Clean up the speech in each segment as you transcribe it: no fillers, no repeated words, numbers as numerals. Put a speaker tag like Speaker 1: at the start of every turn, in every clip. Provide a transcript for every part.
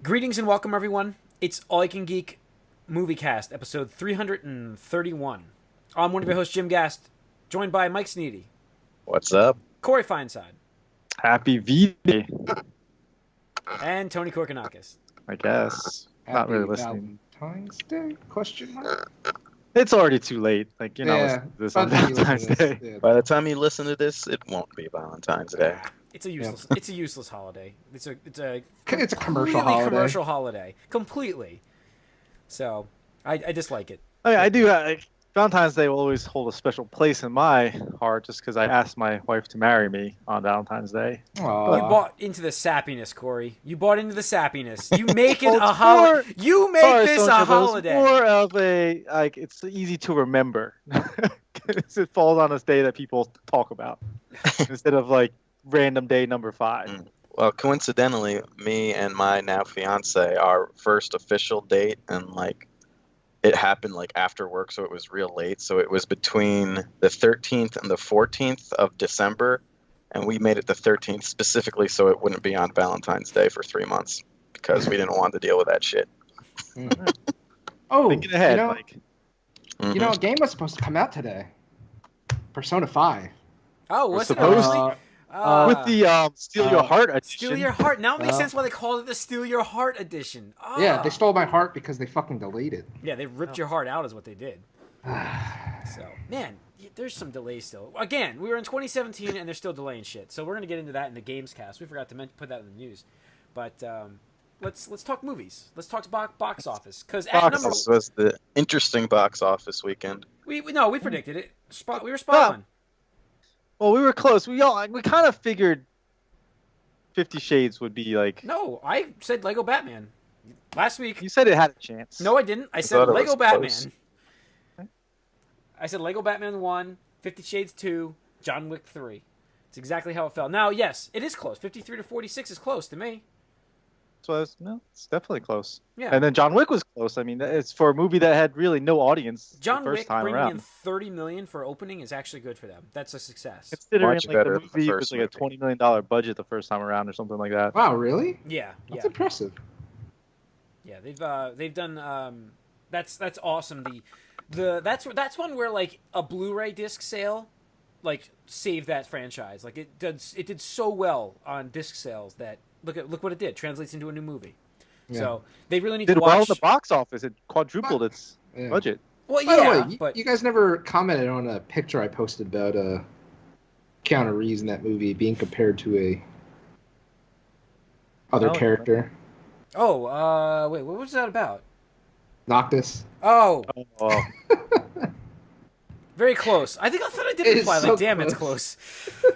Speaker 1: Greetings and welcome, everyone. It's All I Can Geek Moviecast, episode 331. I'm one of your hosts, Jim Gast, joined by Mike Sneedy.
Speaker 2: What's up?
Speaker 1: Corey Feinside.
Speaker 3: Happy V-Day,
Speaker 1: And Tony Korkanakis.
Speaker 3: I guess. Not really listening.
Speaker 4: Valentine's Day? Question mark?
Speaker 3: It's already too late. This on Valentine's Day.
Speaker 4: Yeah.
Speaker 2: By the time you listen to this, it won't be Valentine's Day.
Speaker 1: It's a useless. It's a useless holiday. It's a
Speaker 4: It's a commercial
Speaker 1: completely
Speaker 4: holiday.
Speaker 1: commercial holiday. Completely. So I dislike it.
Speaker 3: I do. Valentine's Day will always hold a special place in my heart, just because I asked my wife to marry me on Valentine's Day.
Speaker 4: Aw.
Speaker 1: You bought into the sappiness, Corey. You bought into the sappiness. You make it
Speaker 3: Well,
Speaker 1: a
Speaker 3: it's
Speaker 1: holiday. You make
Speaker 3: Sorry,
Speaker 1: this
Speaker 3: Sonia,
Speaker 1: a
Speaker 3: but it's
Speaker 1: holiday.
Speaker 3: more of a it's easy to remember. It falls on this day that people talk about instead of random day number 5.
Speaker 2: Well, coincidentally, me and my now fiance, our first official date, and it happened after work, so it was real late. So it was between the 13th and the 14th of December, and we made it the 13th specifically so it wouldn't be on Valentine's Day for 3 months because we didn't want to deal with that shit.
Speaker 4: Oh,
Speaker 3: Thinking ahead,
Speaker 4: you know,
Speaker 3: Mike.
Speaker 4: you know, a game was supposed to come out today. Persona 5.
Speaker 1: Oh, what's it
Speaker 3: supposed-
Speaker 1: originally?
Speaker 3: With the Steal Your Heart edition.
Speaker 1: Steal Your Heart. Now it makes sense why they called it the Steal Your Heart edition. Ah.
Speaker 4: Yeah, they stole my heart because they fucking deleted.
Speaker 1: Yeah, they ripped your heart out is what they did. So, man, there's some delays still. Again, we were in 2017 and they're still delaying shit. So we're going to get into that in the games cast. We forgot to put that in the news. But let's talk movies. Let's talk box office. Because at number...
Speaker 2: This was the interesting box office weekend.
Speaker 1: We predicted it. We were spot on.
Speaker 3: Well, we were close. We kind of figured 50 Shades would be
Speaker 1: No, I said Lego Batman. Last week.
Speaker 3: You said it had a chance.
Speaker 1: No, I didn't. I said
Speaker 2: thought it
Speaker 1: Lego
Speaker 2: was
Speaker 1: Batman.
Speaker 2: close.
Speaker 1: I said Lego Batman 1, 50 Shades 2, John Wick 3. It's exactly how it felt. Now, yes, it is close. 53 to 46 is close to me.
Speaker 3: So it's definitely close.
Speaker 1: Yeah.
Speaker 3: And then John Wick was close. I mean, it's for a movie that had really no audience
Speaker 1: John
Speaker 3: the first
Speaker 1: Wick
Speaker 3: time
Speaker 1: bringing
Speaker 3: around.
Speaker 1: in 30 million for opening is actually good for them. That's a success.
Speaker 3: Considering
Speaker 2: Much
Speaker 3: the
Speaker 2: better than the
Speaker 3: movie
Speaker 2: first
Speaker 3: was a
Speaker 2: movie.
Speaker 3: $20 million budget the first time around or something like that.
Speaker 4: Wow, really?
Speaker 1: Yeah,
Speaker 4: That's
Speaker 1: yeah,
Speaker 4: impressive.
Speaker 1: yeah. They've done. That's awesome. That's one where a Blu-ray disc sale, saved that franchise. It did so well on disc sales that look what it did. Translates into a new movie.
Speaker 4: Yeah.
Speaker 1: So they really need
Speaker 3: Did
Speaker 1: to
Speaker 3: well in
Speaker 1: watch.
Speaker 3: the box office. It quadrupled its
Speaker 4: Yeah.
Speaker 3: budget.
Speaker 1: Well,
Speaker 4: By the
Speaker 1: yeah,
Speaker 4: way,
Speaker 1: but
Speaker 4: you guys never commented on a picture I posted about Keanu Reeves in that movie being compared to a other
Speaker 3: No.
Speaker 4: character,
Speaker 1: wait, what was that about?
Speaker 4: Noctis.
Speaker 1: Oh,
Speaker 3: Oh,
Speaker 1: very close. I thought I did
Speaker 4: It is
Speaker 1: reply.
Speaker 4: so
Speaker 1: Damn, it's
Speaker 4: close.
Speaker 1: close.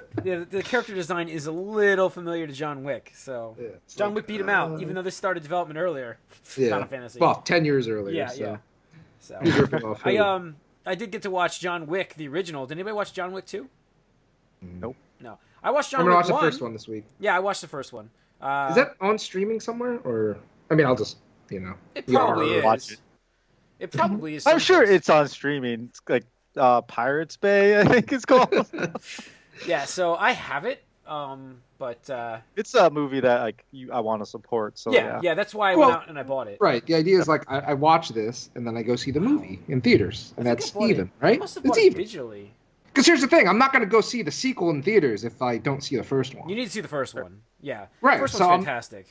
Speaker 1: The character design is a little familiar to John Wick, so
Speaker 4: Yeah, it's
Speaker 1: John
Speaker 4: like,
Speaker 1: Wick beat him out, even though this started development earlier.
Speaker 4: yeah.
Speaker 1: Final Fantasy.
Speaker 4: Well, 10 years earlier.
Speaker 1: yeah,
Speaker 4: so.
Speaker 1: yeah. So
Speaker 4: He's ripping off who?
Speaker 1: I did get to watch John Wick the original. Did anybody watch John Wick 2?
Speaker 3: Nope.
Speaker 1: No, I watched John
Speaker 4: I'm gonna
Speaker 1: Wick
Speaker 4: watch
Speaker 1: 1.
Speaker 4: the first one this week.
Speaker 1: Yeah, I watched the first one.
Speaker 4: Is that on streaming somewhere, or I mean, I'll just
Speaker 1: It
Speaker 4: you
Speaker 1: probably
Speaker 4: are-
Speaker 1: is.
Speaker 3: watch it.
Speaker 1: It probably is.
Speaker 3: I'm sure
Speaker 1: someplace.
Speaker 3: it's on streaming. It's Pirates Bay, I think it's called.
Speaker 1: Yeah, so I have it, but
Speaker 3: It's a movie that I want to support. So
Speaker 1: yeah, that's why I
Speaker 4: Well,
Speaker 1: went out and I bought it.
Speaker 4: right. The idea is I watch this and then I go see the movie in theaters, and
Speaker 1: I think
Speaker 4: that's
Speaker 1: I bought
Speaker 4: even,
Speaker 1: it. I
Speaker 4: right?
Speaker 1: must have
Speaker 4: It's
Speaker 1: bought it
Speaker 4: even.
Speaker 1: digitally.
Speaker 4: Because here's the thing: I'm not going to go see the sequel in theaters if I don't see the first one.
Speaker 1: You need to see the first one. Yeah,
Speaker 4: Right,
Speaker 1: First
Speaker 4: so
Speaker 1: one's
Speaker 4: I'm-
Speaker 1: fantastic.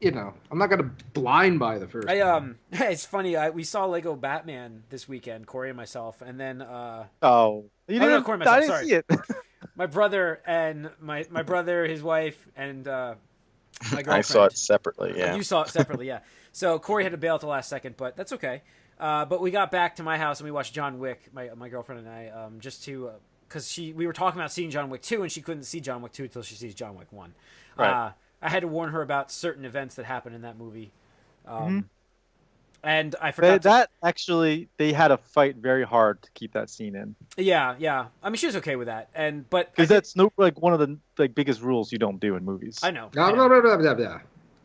Speaker 4: I'm not going to blind buy the first. one.
Speaker 1: It's funny. We saw Lego Batman this weekend, Corey and myself, and then
Speaker 3: Oh, you
Speaker 1: no,
Speaker 3: didn't?
Speaker 1: Corey, myself,
Speaker 3: I didn't
Speaker 1: sorry.
Speaker 3: see it.
Speaker 1: my brother and my brother, his wife, and my girlfriend.
Speaker 2: I saw it separately, yeah.
Speaker 1: You saw it separately, yeah. So Corey had to bail at the last second, but that's okay. But we got back to my house and we watched John Wick. My girlfriend and I, just to because we were talking about seeing John Wick 2, and she couldn't see John Wick 2 until she sees John Wick 1.
Speaker 3: Right.
Speaker 1: I had to warn her about certain events that happened in that movie.
Speaker 3: Mhm.
Speaker 1: And I forgot.
Speaker 3: That actually, they had to fight very hard to keep that scene in.
Speaker 1: Yeah. I mean, she was okay with that, but
Speaker 3: Because that's one of the biggest rules you don't do in movies.
Speaker 1: I know.
Speaker 4: Blah, blah, blah, blah, blah, blah.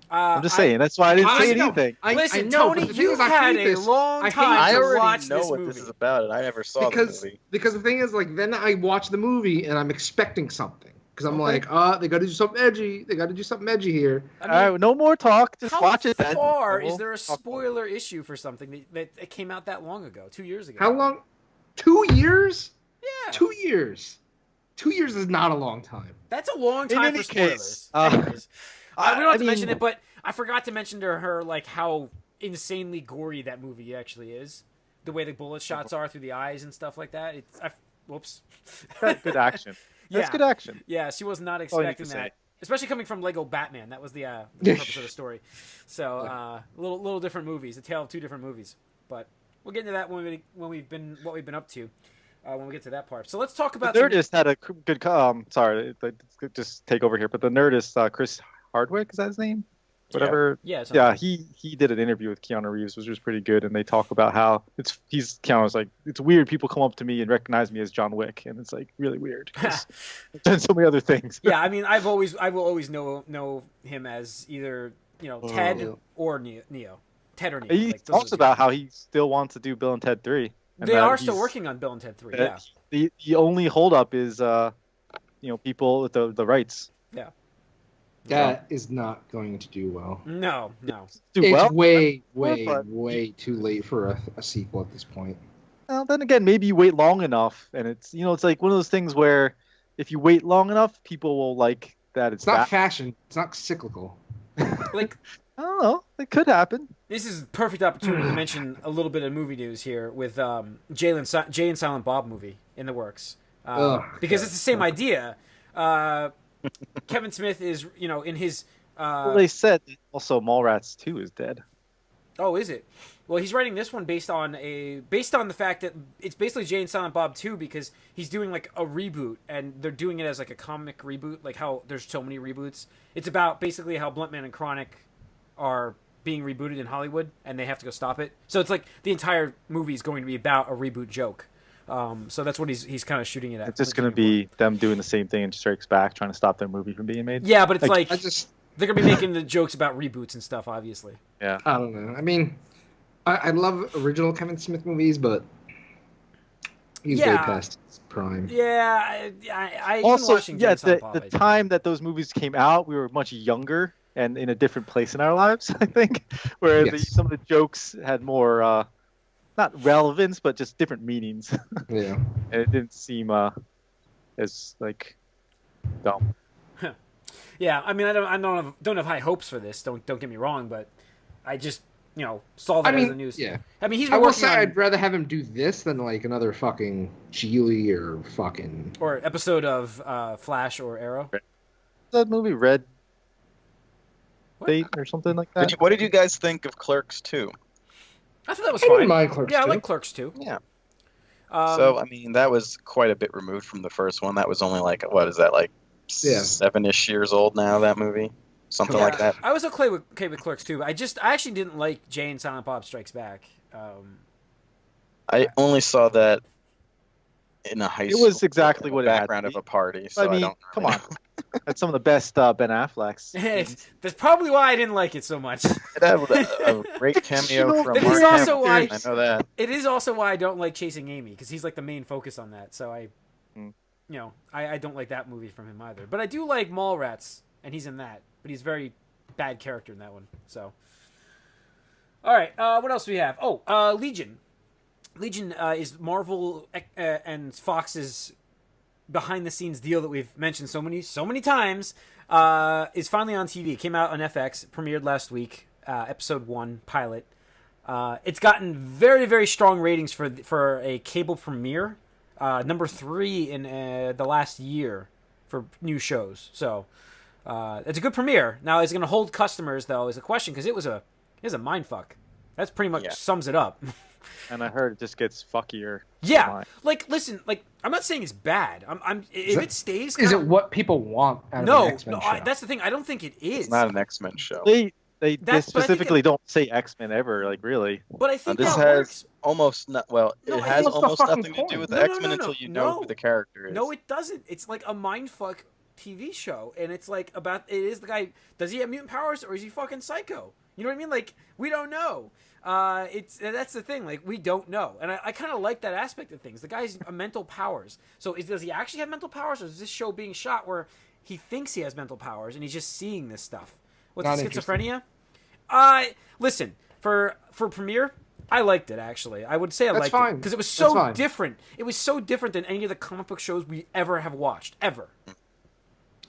Speaker 3: I'm just saying. That's why I didn't say anything.
Speaker 1: Listen,
Speaker 4: I know,
Speaker 1: Tony,
Speaker 4: but the thing
Speaker 1: you
Speaker 4: is, I
Speaker 1: had
Speaker 4: hate
Speaker 1: a
Speaker 4: this.
Speaker 1: long
Speaker 4: I hate
Speaker 1: time
Speaker 2: I
Speaker 1: to
Speaker 2: already
Speaker 1: watch
Speaker 2: know
Speaker 1: this
Speaker 2: what
Speaker 1: movie.
Speaker 2: this is about, and I never saw the movie.
Speaker 4: because the thing is, then I watch the movie and I'm expecting something, because I'm
Speaker 3: Okay.
Speaker 4: like, they got to do something edgy. They got to do something edgy here.
Speaker 1: I
Speaker 3: All right, no more talk. Just
Speaker 1: how
Speaker 3: watch it then.
Speaker 1: far
Speaker 3: We'll
Speaker 1: is there a
Speaker 3: talk about it.
Speaker 1: spoiler issue for something that came out that long ago, 2 years ago?
Speaker 4: How long? 2 years?
Speaker 1: Yeah,
Speaker 4: 2 years. 2 years is not a long time.
Speaker 1: that's a long
Speaker 3: In
Speaker 1: time
Speaker 3: any
Speaker 1: for spoilers.
Speaker 3: case,
Speaker 1: Anyways, we don't have
Speaker 3: I
Speaker 1: to mention
Speaker 3: mean-
Speaker 1: it, but I forgot to mention to her like how insanely gory that movie actually is. The way the bullet shots are through the eyes and stuff like that. Whoops.
Speaker 3: Good action. That's
Speaker 1: Yeah.
Speaker 3: good action.
Speaker 1: Yeah, she was not
Speaker 3: all you
Speaker 1: expecting
Speaker 3: can say.
Speaker 1: that, especially coming from Lego Batman. That was the purpose of the story. So little different movies, a tale of two different movies. But we'll get into that when we've been up to when we get to that part. So let's talk
Speaker 3: The
Speaker 1: about
Speaker 3: Nerdist had a good. Sorry, just take over here. But the Nerdist, Chris Hardwick, is that his name? Whatever.
Speaker 1: Yeah,
Speaker 3: He did an interview with Keanu Reeves, which was pretty good, and they talk about how Keanu's like, it's weird. People come up to me and recognize me as John Wick, and it's like really weird. 'Cause I've done so many other things.
Speaker 1: Yeah, I mean, I will always know him as either Ted or Neo. Ted or Neo.
Speaker 3: He
Speaker 1: Like, those are
Speaker 3: talks
Speaker 1: the two.
Speaker 3: about how he still wants to do Bill and Ted 3. And
Speaker 1: They
Speaker 3: that
Speaker 1: are still
Speaker 3: he's-
Speaker 1: working on Bill and Ted 3.
Speaker 3: that
Speaker 1: Yeah.
Speaker 3: The only holdup is people with the rights.
Speaker 1: Yeah.
Speaker 4: That is not going to do well.
Speaker 1: No.
Speaker 3: Do
Speaker 4: It's
Speaker 3: well.
Speaker 4: way
Speaker 3: but-
Speaker 4: too late for a sequel at this point.
Speaker 3: Well, then again, maybe you wait long enough, and it's it's like one of those things where if you wait long enough, people will like that.
Speaker 4: It's not
Speaker 3: back.
Speaker 4: fashion. It's not cyclical.
Speaker 1: Like,
Speaker 3: I don't know. It could happen.
Speaker 1: this is a perfect opportunity to mention a little bit of movie news here with Jay and Silent Bob movie in the works. Because it's the same idea. Kevin Smith is, in his...
Speaker 3: Well, they said also Mallrats 2 is dead.
Speaker 1: Oh, is it? Well, he's writing this one based on the fact that it's basically Jay and Silent Bob 2 because he's doing like a reboot and they're doing it as like a comic reboot, like how there's so many reboots. It's about basically how Bluntman and Chronic are being rebooted in Hollywood and they have to go stop it. So it's like the entire movie is going to be about a reboot joke. So that's what he's kind of shooting it at.
Speaker 3: It's just going to be them doing the same thing in Strikes Back, trying to stop their movie from being made.
Speaker 1: Yeah, but it's like they're going to be making the jokes about reboots and stuff, obviously.
Speaker 3: Yeah.
Speaker 4: I don't know. I mean, I love original Kevin Smith movies, but he's way past his prime.
Speaker 1: Yeah, I
Speaker 3: Also,
Speaker 1: watching Jay and Silent Bob,
Speaker 3: the time that those movies came out, we were much younger and in a different place in our lives, I think, where some of the jokes had more, not relevance, but just different meanings.
Speaker 4: Yeah.
Speaker 3: And it didn't seem as, like, dumb.
Speaker 1: Yeah, I mean, I don't have high hopes for this. Don't get me wrong, but I just saw that as the news.
Speaker 4: Yeah.
Speaker 1: I mean, he's
Speaker 4: I
Speaker 1: been
Speaker 4: will
Speaker 1: working
Speaker 4: say
Speaker 1: on
Speaker 4: I'd rather have him do this than like another fucking Geely or fucking.
Speaker 1: or episode of Flash or Arrow.
Speaker 3: That movie Red
Speaker 1: What?
Speaker 3: Fate or something like that.
Speaker 2: What did you guys think of Clerks 2?
Speaker 1: I thought that was
Speaker 4: I didn't
Speaker 1: fine.
Speaker 4: mind Clerks
Speaker 1: Yeah, I
Speaker 4: too.
Speaker 1: like Clerks too.
Speaker 2: Yeah. So, I mean, that was quite a bit removed from the first one. That was only like, what is that, like 7-ish years old now, that movie? Something like that.
Speaker 1: I was okay with Clerks too. I actually didn't like Jay and Silent Bob Strikes Back.
Speaker 2: I only saw that in a high school.
Speaker 3: It was exactly what it had to
Speaker 2: background of
Speaker 3: be.
Speaker 2: a party, so
Speaker 3: I mean,
Speaker 2: don't
Speaker 3: come
Speaker 2: really
Speaker 3: on. That's some of the best Ben Affleck's.
Speaker 1: That's probably why I didn't like it so much.
Speaker 2: It had a great cameo from
Speaker 1: That
Speaker 2: Mark
Speaker 1: is also
Speaker 2: Hamill.
Speaker 1: why-
Speaker 2: I know that.
Speaker 1: It is also why I don't like Chasing Amy because he's like the main focus on that. So I don't like that movie from him either. But I do like Mallrats, and he's in that. But he's a very bad character in that one. So, all right, what else do we have? Oh, Legion. Legion is Marvel and Fox's behind-the-scenes deal that we've mentioned so many times. Is finally on TV. It came out on FX, premiered last week. Episode 1 pilot. It's gotten very, very strong ratings for a cable premiere. Number 3 in the last year for new shows. So it's a good premiere. Now, is it going to hold customers though? Is a question because it was a mind fuck. That's pretty much sums it up.
Speaker 3: And I heard it just gets fuckier.
Speaker 1: Yeah,
Speaker 3: online.
Speaker 1: like listen, like I'm not saying it's bad. If it stays,
Speaker 4: Is
Speaker 1: kinda-
Speaker 4: it what people want out of
Speaker 1: no,
Speaker 4: an X-Men show?
Speaker 1: that's the thing. I don't think it is.
Speaker 2: It's not an X-Men show.
Speaker 3: They
Speaker 1: But I think
Speaker 3: specifically don't say X-Men ever, like really.
Speaker 1: But I think
Speaker 2: This
Speaker 1: that
Speaker 2: has
Speaker 1: works.
Speaker 2: almost not.
Speaker 1: No,
Speaker 2: it
Speaker 1: I
Speaker 2: has
Speaker 1: think-
Speaker 4: What's the
Speaker 2: almost
Speaker 4: fucking
Speaker 2: nothing to do
Speaker 4: point?
Speaker 2: with
Speaker 1: No, no,
Speaker 2: X-Men
Speaker 1: no, no,
Speaker 2: until you know
Speaker 1: no.
Speaker 2: who the character is.
Speaker 1: No, it doesn't. It's like a mindfuck TV show, and it's like about it is the guy. Does he have mutant powers or is he fucking psycho? You know what I mean? Like, we don't know. That's the thing. Like, we don't know, and I kind of like that aspect of things. The guy's mental powers. So does he actually have mental powers, or is this show being shot where he thinks he has mental powers and he's just seeing this stuff? What's
Speaker 4: Not
Speaker 1: schizophrenia? Listen, for premiere, I liked it, actually. I would say I
Speaker 4: That's
Speaker 1: liked
Speaker 4: fine.
Speaker 1: it because it was
Speaker 4: That's
Speaker 1: so
Speaker 4: fine.
Speaker 1: different. It was so different than any of the comic book shows we ever have watched, ever.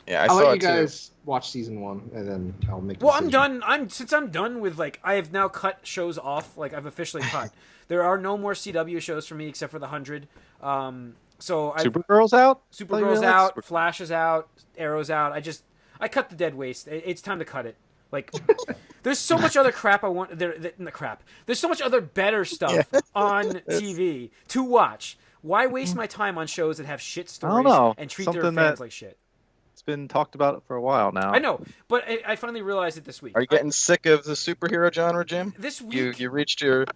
Speaker 2: Yeah, I
Speaker 4: I'll
Speaker 2: saw
Speaker 4: let
Speaker 2: it
Speaker 4: you
Speaker 2: too.
Speaker 4: guys watch season 1, and then I'll make.
Speaker 1: Well, I'm done. Since I'm done with, like, I have now cut shows off. Like, I've officially cut. There are no more CW shows for me except for the 100. So
Speaker 3: Supergirl's out.
Speaker 1: Supergirl's out, Flash is out, Arrow's out. I cut the dead waste. It's time to cut it. Like, there's so much other crap I want. There's so much other better stuff on TV to watch. Why waste my time on shows that have shit stories and treat their fans like shit?
Speaker 3: It's been talked about for a while now.
Speaker 1: I know, but I finally realized it this week.
Speaker 2: Are you getting sick of the superhero genre, Jim?
Speaker 1: This week,
Speaker 2: You reached your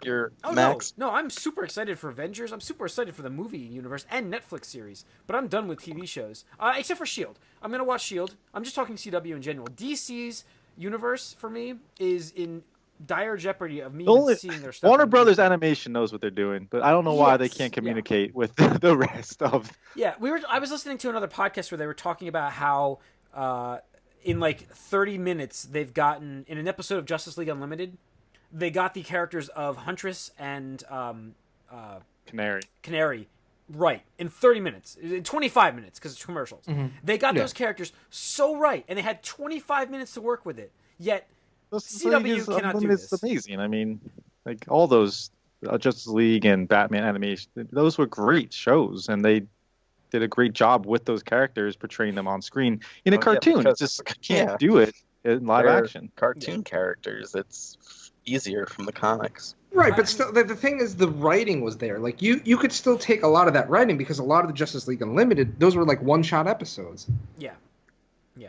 Speaker 2: max?
Speaker 1: No, I'm super excited for Avengers. I'm super excited for the movie universe and Netflix series. But I'm done with TV shows, except for Shield. I'm gonna watch Shield. I'm just talking CW in general. DC's universe for me is in dire jeopardy of me even seeing their stuff.
Speaker 3: Warner Brothers Animation knows what they're doing, but I don't know why they can't communicate with the rest of.
Speaker 1: Yeah, I was listening to another podcast where they were talking about how in like 30 minutes they've gotten in an episode of Justice League Unlimited, they got the characters of Huntress and Canary right in 30 minutes, in 25 minutes because it's commercials. Mm-hmm. They got those characters so right, and they had 25 minutes to work with it. Yet CW cannot do this.
Speaker 3: It's amazing. I mean, like all those Justice League and Batman animation, those were great shows, and they did a great job with those characters portraying them on screen in a cartoon.
Speaker 2: Yeah,
Speaker 3: just can't do it in live action.
Speaker 2: Cartoon characters. It's easier from the comics.
Speaker 4: Right, but still, the thing is, the writing was there. Like, you could still take a lot of that writing because a lot of the Justice League Unlimited, those were like one-shot episodes.
Speaker 1: Yeah.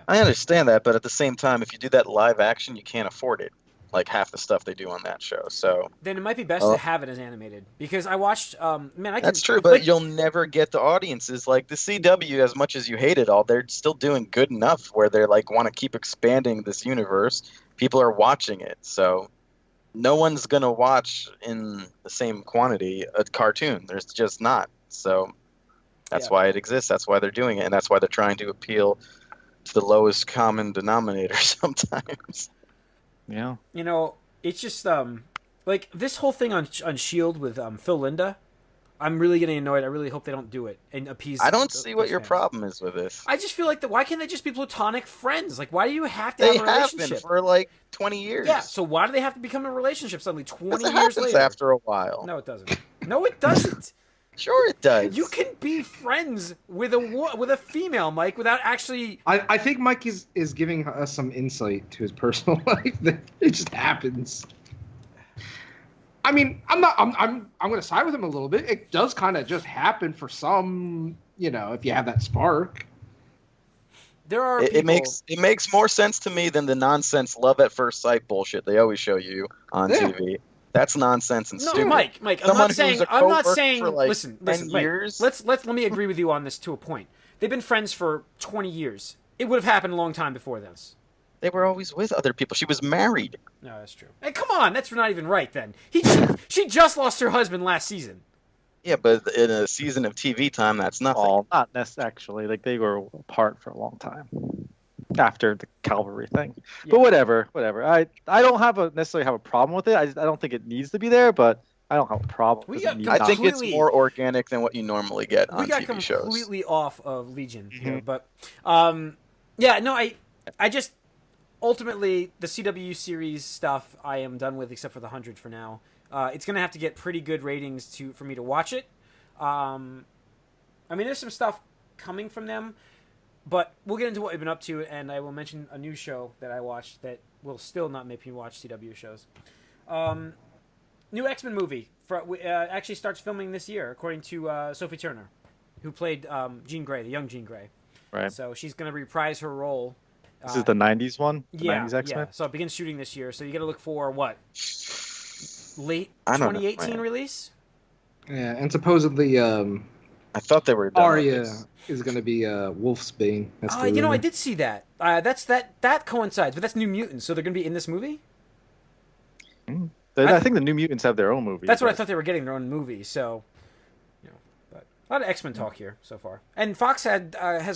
Speaker 2: I understand that, but at the same time, if you do that live action, you can't afford it. Like half the stuff they do on that show. So
Speaker 1: then it might be best to have it as animated because I watched.
Speaker 2: That's true, but you'll never get the audiences like the CW. As much as you hate it all, they're still doing good enough where they're like want to keep expanding this universe. People are watching it, so no one's gonna watch in the same quantity a cartoon. There's just not. So that's why it exists. That's why they're doing it, and that's why they're trying to appeal to the lowest common denominator sometimes.
Speaker 3: Yeah.
Speaker 1: You know, it's just like this whole thing on Shield with Phil Linda. I'm really getting annoyed. I really hope they don't do it and appease.
Speaker 2: I don't see what your problem is with this.
Speaker 1: I just feel like why can't they just be platonic friends? Like, why do you have to have a relationship?
Speaker 2: They have been for like 20 years.
Speaker 1: Yeah. So why do they have to become a relationship suddenly 20 years
Speaker 2: happens
Speaker 1: later?
Speaker 2: After a while.
Speaker 1: No, it doesn't. No, it doesn't.
Speaker 2: Sure, it does.
Speaker 1: You can be friends with a female, Mike, without actually.
Speaker 4: I think Mike is giving us some insight to his personal life. That it just happens. I mean, I'm going to side with him a little bit. It does kind of just happen for some, if you have that spark.
Speaker 1: There are
Speaker 2: it makes more sense to me than the nonsense love at first sight bullshit they always show you on TV. That's nonsense and stupid.
Speaker 1: Mike, I'm not saying.
Speaker 2: For like
Speaker 1: listen,
Speaker 2: Mike, years.
Speaker 1: Let me agree with you on this to a point. They've been friends for 20 years. It would have happened a long time before this.
Speaker 2: They were always with other people. She was married.
Speaker 1: No, that's true. Hey, come on, that's not even right. Then she just lost her husband last season.
Speaker 2: Yeah, but in a season of TV time, that's nothing.
Speaker 3: Oh, not necessarily. Actually, like they were apart for a long time after the Calvary thing. Yeah. But whatever. I don't necessarily have a problem with it. I don't think it needs to be there, but I don't have a problem.
Speaker 2: I think it's more organic than what you normally get on TV shows.
Speaker 1: We got completely off of Legion here, but I just ultimately the CW series stuff I am done with, except for the 100 for now. It's gonna have to get pretty good ratings for me to watch it. I mean, there's some stuff coming from them. But we'll get into what we've been up to, and I will mention a new show that I watched that will still not make me watch CW shows. New Xmen movie actually starts filming this year, according to Sophie Turner, who played Jean Grey, the young Jean Grey.
Speaker 3: Right.
Speaker 1: So she's going to reprise her role.
Speaker 3: This is the 90s one? The 90s X-Men?
Speaker 1: Yeah. So it begins shooting this year. So you got to look for what? Late 2018 release?
Speaker 4: Yeah, and supposedly...
Speaker 2: I thought they were done.
Speaker 4: Arya is going to be Wolfsbane.
Speaker 1: I did see that. That coincides, but that's New Mutants, so they're going to be in this movie?
Speaker 3: I think the New Mutants have their own movie.
Speaker 1: That's what I thought they were getting, their own movie. So, but a lot of X-Men talk here so far. And Fox has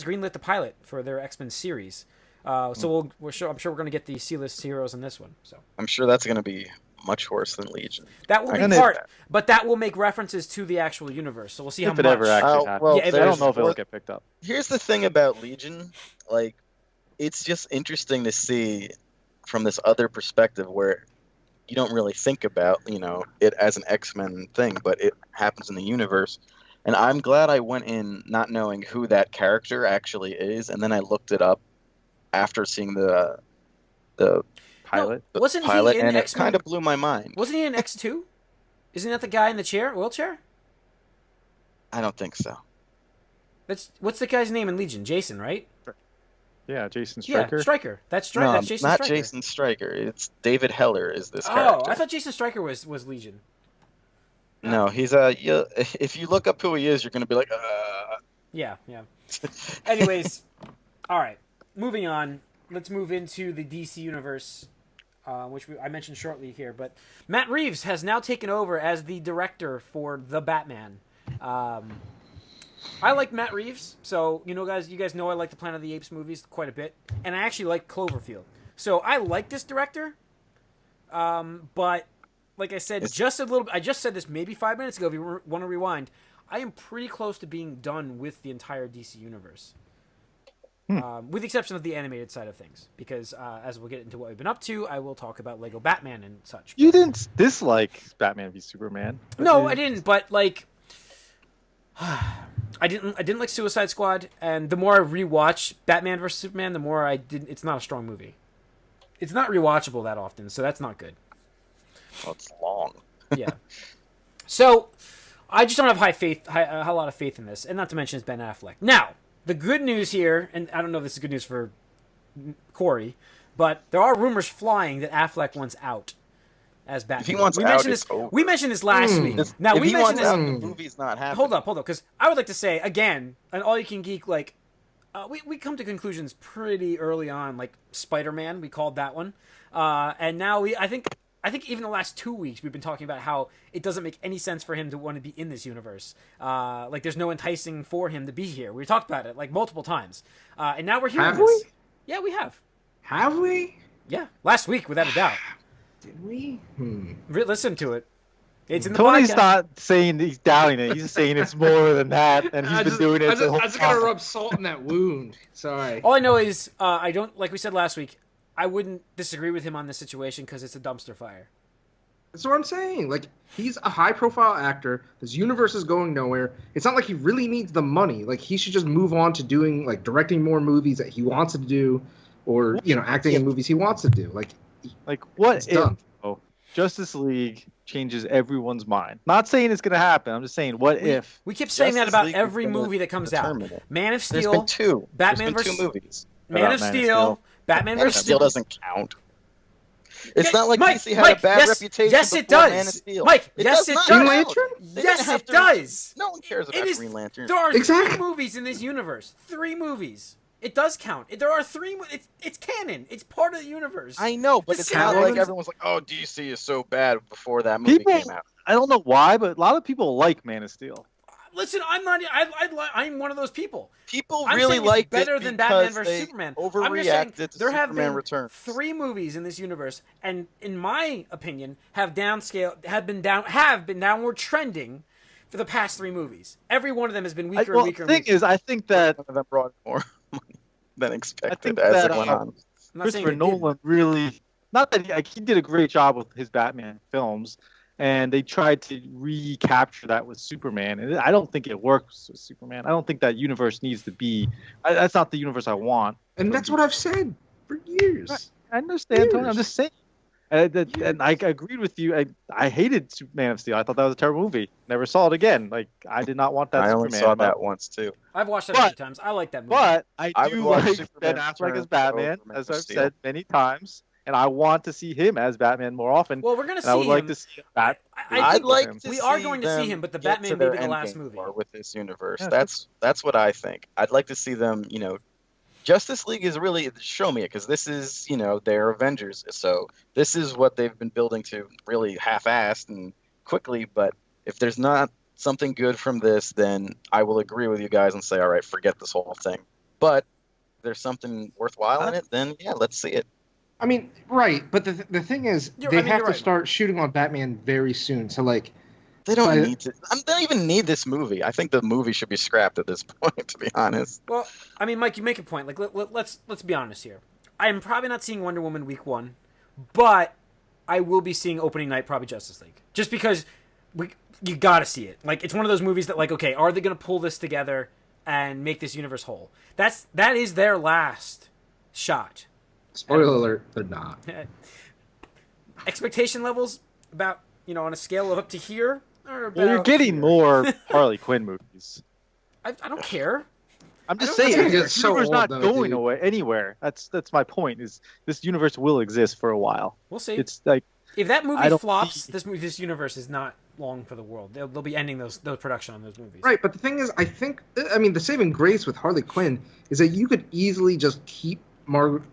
Speaker 1: greenlit the pilot for their X-Men series. So I'm sure we're going to get the C-list heroes in this one. So
Speaker 2: I'm sure that's going to be much worse than Legion.
Speaker 1: That will be part, but that will make references to the actual universe. So we'll see how much.
Speaker 3: If it ever actually happens.
Speaker 2: Well,
Speaker 1: yeah,
Speaker 3: I don't know if it'll get picked up.
Speaker 2: Here's the thing about Legion, like, it's just interesting to see from this other perspective where you don't really think about, it as an X-Men thing, but it happens in the universe. And I'm glad I went in not knowing who that character actually is, and then I looked it up after seeing the
Speaker 3: pilot.
Speaker 1: No, wasn't
Speaker 2: pilot,
Speaker 1: he in
Speaker 2: and
Speaker 1: X-Men?
Speaker 2: it kind of blew my mind.
Speaker 1: Wasn't he in X2? Isn't that the guy in the wheelchair?
Speaker 2: I don't think so.
Speaker 1: What's the guy's name in Legion? Jason, right?
Speaker 3: Yeah, Jason Stryker.
Speaker 1: Yeah, Stryker. That's
Speaker 2: No,
Speaker 1: Jason
Speaker 2: not
Speaker 1: Stryker.
Speaker 2: Jason Stryker. It's David Heller is this character.
Speaker 1: Oh, I thought Jason Stryker was Legion.
Speaker 2: No, he's if you look up who he is, you're gonna be like,
Speaker 1: Yeah. Anyways, all right. Moving on. Let's move into the DC universe, which I mentioned shortly here. But Matt Reeves has now taken over as the director for The Batman. I like Matt Reeves, so you guys know I like the Planet of the Apes movies quite a bit, and I actually like Cloverfield. So I like this director, but like I said, I just said this maybe 5 minutes ago. If you want to rewind, I am pretty close to being done with the entire DC universe. With the exception of the animated side of things, because as we'll get into what we've been up to, I will talk about Lego Batman and such.
Speaker 3: You didn't dislike Batman v Superman?
Speaker 1: No, I didn't. But like, I didn't like Suicide Squad, and the more I rewatch Batman vs Superman, the more I didn't. It's not a strong movie. It's not rewatchable that often, so that's not good.
Speaker 2: well, it's long.
Speaker 1: Yeah. So I just don't have a lot of faith in this, and not to mention it's Ben Affleck. Now, the good news here, and I don't know if this is good news for Corey, but there are rumors flying that Affleck wants out as Batman.
Speaker 2: If he wants out, it's over.
Speaker 1: We mentioned this last week. Now
Speaker 2: if
Speaker 1: we
Speaker 2: he
Speaker 1: mentioned
Speaker 2: wants
Speaker 1: this.
Speaker 2: out, the movie's not happening.
Speaker 1: Hold up, because I would like to say again, an All You Can Geek, like we come to conclusions pretty early on, like Spider-Man, we called that one, and now I think even the last 2 weeks we've been talking about how it doesn't make any sense for him to want to be in this universe. Like there's no enticing for him to be here. We talked about it like multiple times, and now we're hearing
Speaker 4: Have
Speaker 1: this.
Speaker 4: we?
Speaker 1: Yeah, we have.
Speaker 4: Have we?
Speaker 1: Yeah, last week without a doubt.
Speaker 4: Did we?
Speaker 1: Listen to it. It's in the
Speaker 3: Tony's
Speaker 1: podcast.
Speaker 3: not saying he's doubting it. He's saying it's more than that, and he's been doing it.
Speaker 4: I just gotta rub salt in that wound. Sorry.
Speaker 1: All I know is I don't, like we said last week, I wouldn't disagree with him on this situation because it's a dumpster fire.
Speaker 4: That's what I'm saying. Like, he's a high-profile actor. This universe is going nowhere. It's not like he really needs the money. Like, he should just move on to doing, like, directing more movies that he wants to do, or acting in movies he wants to do. Like
Speaker 3: what if Justice League changes everyone's mind? Not saying it's gonna happen. I'm just saying, what if?
Speaker 1: We keep saying that
Speaker 2: Justice
Speaker 1: about
Speaker 2: League
Speaker 1: every
Speaker 2: is gonna
Speaker 1: movie that comes out.
Speaker 2: determine it.
Speaker 1: Man of
Speaker 2: There's
Speaker 1: Steel,
Speaker 2: been two.
Speaker 1: Batman
Speaker 2: There's been
Speaker 1: versus
Speaker 2: two movies.
Speaker 1: Man of Steel, Batman
Speaker 2: Man of
Speaker 1: versus
Speaker 2: Steel doesn't count. It's not like
Speaker 1: Mike,
Speaker 2: DC had
Speaker 1: Mike,
Speaker 2: a bad reputation
Speaker 1: yes, it
Speaker 2: before
Speaker 1: does.
Speaker 2: Man of Steel.
Speaker 1: Mike, yes, it
Speaker 2: not
Speaker 1: does.
Speaker 2: count.
Speaker 4: Green Lantern?
Speaker 2: They
Speaker 1: Yes,
Speaker 2: didn't have
Speaker 1: it
Speaker 2: to-
Speaker 1: does.
Speaker 2: No one cares about
Speaker 1: It is.
Speaker 2: Green Lantern.
Speaker 1: There are
Speaker 4: Exactly.
Speaker 1: 3 movies in this universe. 3 movies. It does count. There are 3. It's canon. It's part of the universe.
Speaker 2: I know, but
Speaker 1: The
Speaker 2: it's not
Speaker 1: Catwoman's-
Speaker 2: like everyone's like, "Oh, DC is so bad" before that movie
Speaker 3: People,
Speaker 2: came out.
Speaker 3: I don't know why, but a lot of people like Man of Steel.
Speaker 1: Listen, I'm not. I'm one of those people.
Speaker 2: People
Speaker 1: I'm
Speaker 2: really
Speaker 1: saying it's
Speaker 2: like
Speaker 1: better
Speaker 2: it
Speaker 1: than Batman
Speaker 2: because
Speaker 1: versus
Speaker 2: they
Speaker 1: Superman.
Speaker 2: overreacted to
Speaker 1: there have
Speaker 2: Superman
Speaker 1: been
Speaker 2: Returns.
Speaker 1: 3 movies in this universe, and in my opinion, have been downward trending for the past 3 movies. Every one of them has been weaker and weaker.
Speaker 3: The thing is, I think that
Speaker 2: One of them brought more money than expected
Speaker 3: think
Speaker 2: as
Speaker 3: that,
Speaker 2: it went on.
Speaker 1: I'm not saying
Speaker 3: Christopher
Speaker 1: it didn't.
Speaker 3: Nolan really, not that he did a great job with his Batman films, and they tried to recapture that with Superman, and I don't think it works with Superman. I don't think that universe needs to be. That's not the universe I want.
Speaker 4: And that's what I've said for years.
Speaker 3: I understand, Tony. I'm
Speaker 4: Years.
Speaker 3: just saying. And I agreed with you. I hated Man of Steel. I thought that was a terrible movie. Never saw it again. Like, I did not want that.
Speaker 2: I only
Speaker 3: Superman,
Speaker 2: saw
Speaker 3: but-
Speaker 2: that once too.
Speaker 1: I've watched that a few times. I like that movie.
Speaker 3: But I
Speaker 2: I
Speaker 3: do
Speaker 2: would watch
Speaker 3: like
Speaker 2: Superman
Speaker 3: Ben Affleck
Speaker 2: Returns
Speaker 3: as Batman,
Speaker 2: over Man
Speaker 3: as
Speaker 2: of
Speaker 3: I've
Speaker 2: Steel.
Speaker 3: said many times, and I want to see him as Batman more often.
Speaker 1: well, we're gonna see
Speaker 3: and I would like
Speaker 1: him.
Speaker 3: to see Bat.
Speaker 1: I
Speaker 2: I'd
Speaker 1: think
Speaker 2: like
Speaker 3: him.
Speaker 2: to
Speaker 1: we are
Speaker 2: see
Speaker 1: going to see
Speaker 2: them
Speaker 1: him, but the
Speaker 2: get
Speaker 1: Batman
Speaker 2: to
Speaker 1: may
Speaker 2: their
Speaker 1: be the last
Speaker 2: endgame
Speaker 1: movie.
Speaker 2: more with this universe.
Speaker 3: Yeah,
Speaker 2: That's what I think. I'd like to see them, Justice League is really show me it because this is their Avengers, so this is what they've been building to really half-assed and quickly. But if there's not something good from this, then I will agree with you guys and say, all right, forget this whole thing. But if there's something worthwhile in it, then yeah, let's see it.
Speaker 4: I mean, right, but the thing is, they have to start shooting on Batman very soon. So like,
Speaker 2: they don't need to. They don't even need this movie. I think the movie should be scrapped at this point, to be honest.
Speaker 1: Well, I mean, Mike, you make a point. Like, let's be honest here. I'm probably not seeing Wonder Woman week 1, but I will be seeing opening night probably Justice League, just because you got to see it. Like, it's one of those movies that, like, okay, are they going to pull this together and make this universe whole? That is their last shot.
Speaker 4: Spoiler alert, they're not.
Speaker 1: Expectation levels about, on a scale of up to here, or about
Speaker 3: you're getting more Harley Quinn movies.
Speaker 1: I don't care.
Speaker 3: I'm just saying, this universe not going
Speaker 4: dude.
Speaker 3: away anywhere. That's my point. Is this universe will exist for a while?
Speaker 1: We'll see.
Speaker 3: It's like
Speaker 1: if that movie flops, this universe is not long for the world. They'll be ending those production on those movies.
Speaker 4: Right, but the thing is, I mean, the saving grace with Harley Quinn is that you could easily just keep Margot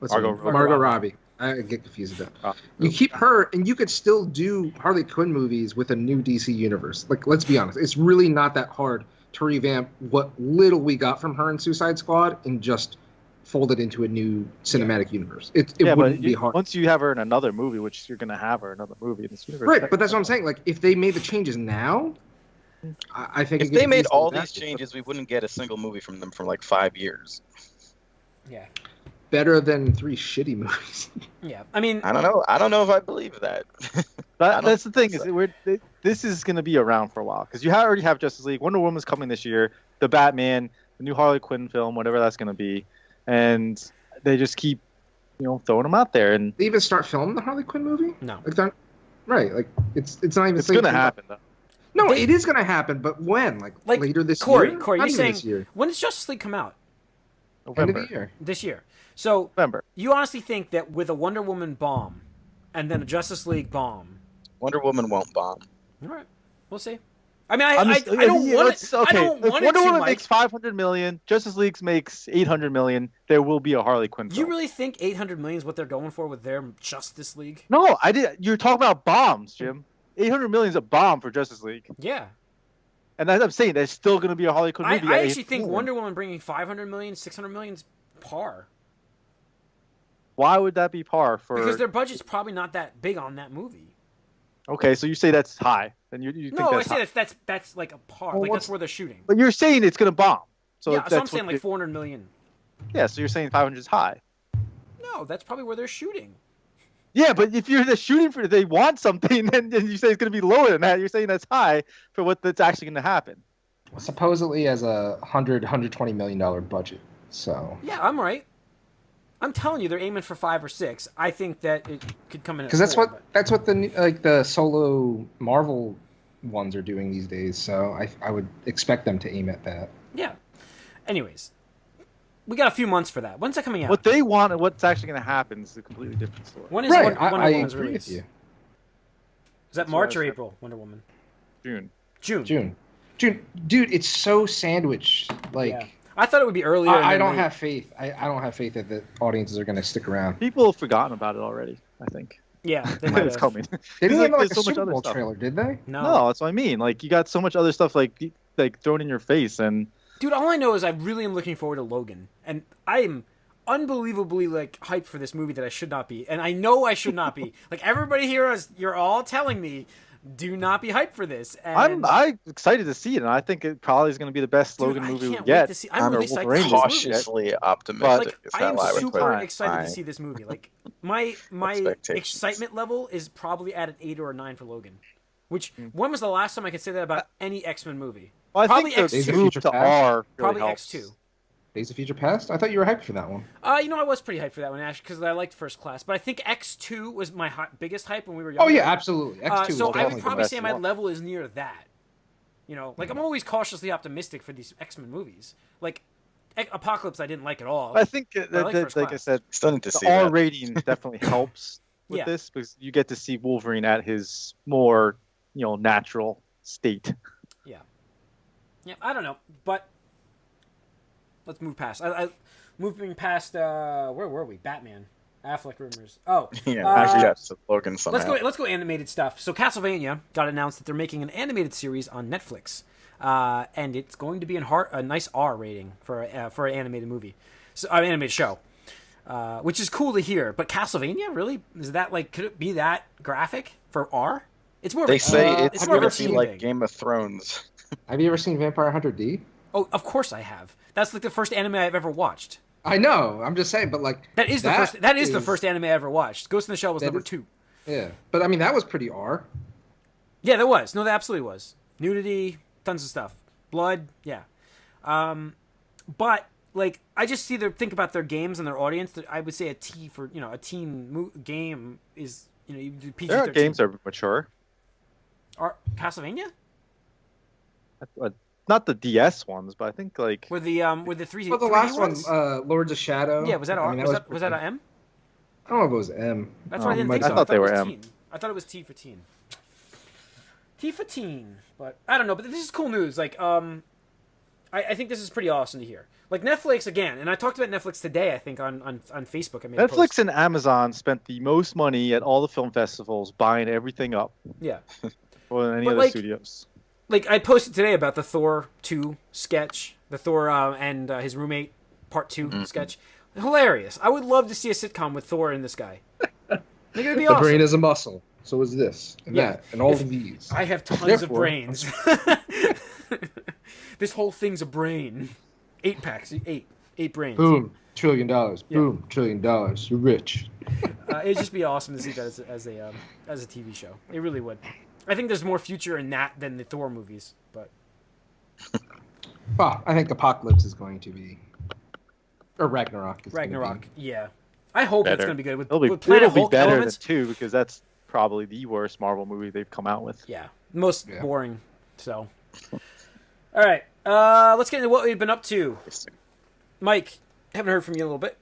Speaker 4: Robbie. I get confused with that. You keep her, and you could still do Harley Quinn movies with a new DC universe. Like, let's be honest, it's really not that hard to revamp what little we got from her in Suicide Squad and just fold it into a new cinematic universe. It wouldn't be hard.
Speaker 3: Once you have her in another movie, which you're going to have her in another movie in this universe.
Speaker 4: Right, but that's what I'm saying. Like, if they made the changes now, I think
Speaker 2: if they made all these changes, we wouldn't get a single movie from them for like 5 years.
Speaker 1: Yeah.
Speaker 4: Better than 3 shitty movies.
Speaker 1: Yeah, I mean,
Speaker 2: I don't know if I believe that.
Speaker 3: That's the thing is this is going to be around for a while because you already have Justice League, Wonder Woman's coming this year, the Batman, the new Harley Quinn film, whatever that's going to be, and they just keep throwing them out there. And
Speaker 4: they even start filming the Harley Quinn movie?
Speaker 1: No,
Speaker 4: like right? Like it's not even.
Speaker 3: It's going to happen though.
Speaker 4: No, it is going to happen, but when? Like later this year?
Speaker 1: Corey, you're saying when does Justice League come out?
Speaker 3: November.
Speaker 4: End of the year.
Speaker 1: This year. So,
Speaker 3: November.
Speaker 1: You honestly think that with a Wonder Woman bomb and then a Justice League bomb,
Speaker 2: Wonder Woman won't bomb?
Speaker 1: All right, we'll see. I mean, I don't want it. Okay. I don't want
Speaker 3: Wonder
Speaker 1: it
Speaker 3: Woman
Speaker 1: Mike.
Speaker 3: makes $500 million. Justice League makes $800 million. There will be a Harley Quinn film.
Speaker 1: You really think $800 million is what they're going for with their Justice League?
Speaker 3: No, I did. You're talking about bombs, Jim. $800 million is a bomb for Justice League.
Speaker 1: Yeah.
Speaker 3: And as I'm saying, there's still going to be a Harley Quinn movie.
Speaker 1: I actually think Wonder Woman bringing $500 million, $600 million is par.
Speaker 3: Why would that be par for?
Speaker 1: Because their budget's probably not that big on that movie.
Speaker 3: Okay, so you say that's high, then you think
Speaker 1: no,
Speaker 3: that's
Speaker 1: I say that's like a par.
Speaker 3: Well,
Speaker 1: like that's where they're shooting.
Speaker 3: But you're saying it's going to bomb. So
Speaker 1: yeah, so I'm saying like $400 million.
Speaker 3: Yeah, so you're saying 500 is high.
Speaker 1: No, that's probably where they're shooting.
Speaker 3: Yeah, but if you're shooting for they want something, then you say it's going to be lower than that. You're saying that's high for what that's actually going to happen.
Speaker 4: Supposedly has a $120 million budget. So
Speaker 1: yeah, I'm right. I'm telling you, they're aiming for 5 or 6. I think that it could come in
Speaker 4: because that's what the solo Marvel ones are doing these days. So I would expect them to aim at that.
Speaker 1: Yeah. Anyways, we got a few months for that. When's that coming out?
Speaker 3: What they want and what's actually going to happen is a completely different story.
Speaker 1: When is
Speaker 4: Wonder
Speaker 1: Woman's release?
Speaker 4: With you.
Speaker 1: Is that March or April? Wonder Woman.
Speaker 4: June. Dude, it's so sandwiched. Like. Yeah.
Speaker 1: I thought it would be earlier.
Speaker 4: I don't have faith. I don't have faith that the audiences are going to stick around.
Speaker 3: People have forgotten about it already, I think.
Speaker 1: Yeah, they might
Speaker 3: it's coming.
Speaker 4: They didn't even like a Super Bowl trailer, did they?
Speaker 3: No, that's what I mean. Like you got so much other stuff like thrown in your face, and
Speaker 1: dude, all I know is I really am looking forward to Logan, and I am unbelievably like hyped for this movie that I should not be, and I know I should not be. Like everybody here you're all telling me. Do not be hyped for this. And
Speaker 3: I'm excited to see it, and I think it probably is going to be the best Logan movie we get.
Speaker 1: I'm really excited to see
Speaker 2: cautiously optimistic.
Speaker 1: Like, I am super excited to see this movie. Like my excitement level is probably at an 8 or a 9 for Logan. Which when was the last time I could say that about any X-Men movie?
Speaker 3: Well,
Speaker 1: probably
Speaker 3: X2.
Speaker 1: Probably X2.
Speaker 4: Days of Future Past? I thought you were hyped for that one.
Speaker 1: I was pretty hyped for that one, actually, because I liked First Class. But I think X2 was my biggest hype when we were younger.
Speaker 4: Oh, yeah, absolutely. X2
Speaker 1: so I would probably say my level is near that. Like, I'm always cautiously optimistic for these X-Men movies. Like, Apocalypse I didn't like at all.
Speaker 3: I think, like I said, the R rating definitely helps with this, because you get to see Wolverine at his more, natural state.
Speaker 1: Yeah. Yeah, I don't know, but... let's move past. Moving past. Where were we? Batman. Affleck rumors. Oh,
Speaker 2: Yeah, actually, that's Logan somehow.
Speaker 1: let's go animated stuff. So Castlevania got announced that they're making an animated series on Netflix, and it's going to be a nice R rating for an animated movie, an animated show, which is cool to hear. But Castlevania, really, is that like could it be that graphic for R? It's more.
Speaker 2: They say it's
Speaker 1: more
Speaker 2: going
Speaker 1: of a
Speaker 2: to be
Speaker 1: teen
Speaker 2: like
Speaker 1: thing.
Speaker 2: Game of Thrones.
Speaker 4: Have you ever seen Vampire Hunter D?
Speaker 1: Oh, of course I have. That's like the first anime I've ever watched.
Speaker 4: I know. I'm just saying, but like
Speaker 1: That is the first anime I ever watched. Ghost in the Shell was number 2.
Speaker 4: Yeah, but I mean that was pretty R.
Speaker 1: Yeah, there was. No, there absolutely was. Nudity, tons of stuff, blood. Yeah, but like I just think about their games and their audience. That I would say a T for a teen game is you do PG-13.
Speaker 3: There are games that are mature.
Speaker 1: Castlevania?
Speaker 3: Not the DS ones, but I think like
Speaker 1: With the three.
Speaker 4: Well, the
Speaker 1: 3D
Speaker 4: last
Speaker 1: ones?
Speaker 4: one, Lords of Shadow.
Speaker 1: Yeah, was that R?
Speaker 4: I mean,
Speaker 1: Was that a M?
Speaker 4: I don't know if it was M.
Speaker 1: That's what I didn't think
Speaker 3: I
Speaker 1: so.
Speaker 3: thought they
Speaker 1: it
Speaker 3: were
Speaker 1: was
Speaker 3: M.
Speaker 1: teen. I thought it was T for teen. T for teen, but I don't know. But this is cool news. Like, I think this is pretty awesome to hear. Like Netflix again, and I talked about Netflix today. I think on Facebook. I made a
Speaker 3: Netflix
Speaker 1: post.
Speaker 3: and Amazon spent the most money at all the film festivals buying everything up
Speaker 1: Yeah.
Speaker 3: more than any
Speaker 1: But,
Speaker 3: other
Speaker 1: like,
Speaker 3: studios.
Speaker 1: Like I posted today about the Thor 2 sketch, the Thor and his roommate part 2 sketch. Hilarious. I would love to see a sitcom with Thor and this guy. I think it would be
Speaker 4: The
Speaker 1: awesome.
Speaker 4: brain is a muscle. So is this and
Speaker 1: Yeah.
Speaker 4: that and all of these.
Speaker 1: I have tons of
Speaker 4: Therefore-
Speaker 1: brains. This whole thing's a brain. 8 packs. 8 brains.
Speaker 4: Boom, $1 trillion. Boom, $1 trillion. You're rich.
Speaker 1: It'd just be awesome to see that as a TV show. It really would. I think there's more future in that than the Thor movies, but
Speaker 4: Well, I think Apocalypse is going to be, or Ragnarok. Is
Speaker 1: Ragnarok, yeah. I hope it's
Speaker 3: Better.
Speaker 1: going to be good with
Speaker 3: It'll
Speaker 1: Planet
Speaker 3: be
Speaker 1: Hulk
Speaker 3: better
Speaker 1: elements.
Speaker 3: than 2 because that's probably the worst Marvel movie they've come out with.
Speaker 1: Yeah, most
Speaker 4: Yeah.
Speaker 1: boring. So, all right, let's get into what we've been up to. Mike, haven't heard from you in a little bit.